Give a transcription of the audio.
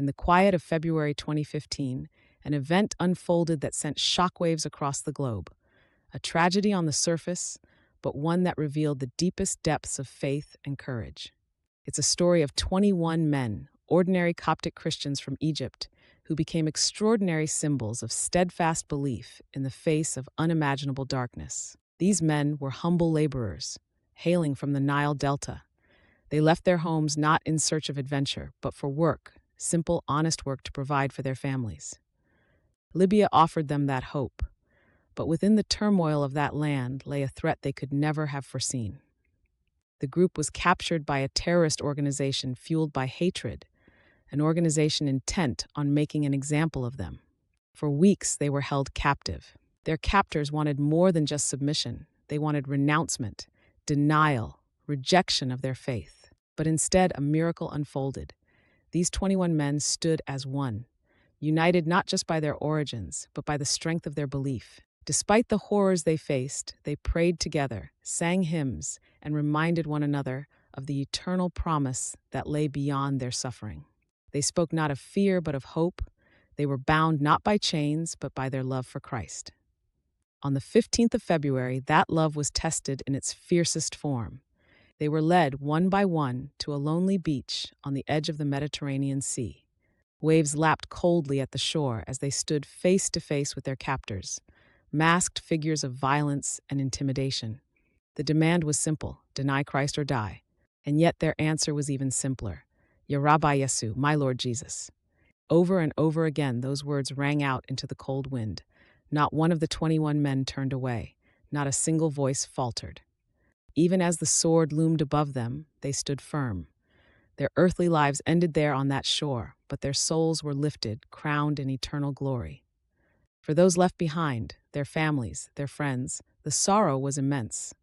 In the quiet of February 2015, an event unfolded that sent shockwaves across the globe. A tragedy on the surface, but one that revealed the deepest depths of faith and courage. It's a story of 21 men, ordinary Coptic Christians from Egypt, who became extraordinary symbols of steadfast belief in the face of unimaginable darkness. These men were humble laborers, hailing from the Nile Delta. They left their homes not in search of adventure, but for work, simple, honest work to provide for their families. Libya offered them that hope, but within the turmoil of that land lay a threat they could never have foreseen. The group was captured by a terrorist organization fueled by hatred, an organization intent on making an example of them. For weeks, they were held captive. Their captors wanted more than just submission. They wanted renouncement, denial, rejection of their faith. But instead, a miracle unfolded. These 21 men stood as one, united not just by their origins, but by the strength of their belief. Despite the horrors they faced, they prayed together, sang hymns, and reminded one another of the eternal promise that lay beyond their suffering. They spoke not of fear, but of hope. They were bound not by chains, but by their love for Christ. On the 15th of February, that love was tested in its fiercest form. They were led one by one to a lonely beach on the edge of the Mediterranean Sea. Waves lapped coldly at the shore as they stood face to face with their captors, masked figures of violence and intimidation. The demand was simple: deny Christ or die. And yet their answer was even simpler: Ya Rabbi Yesu, my Lord Jesus. Over and over again, those words rang out into the cold wind. Not one of the 21 men turned away. Not a single voice faltered. Even as the sword loomed above them, they stood firm. Their earthly lives ended there on that shore, but their souls were lifted, crowned in eternal glory. For those left behind, their families, their friends, the sorrow was immense.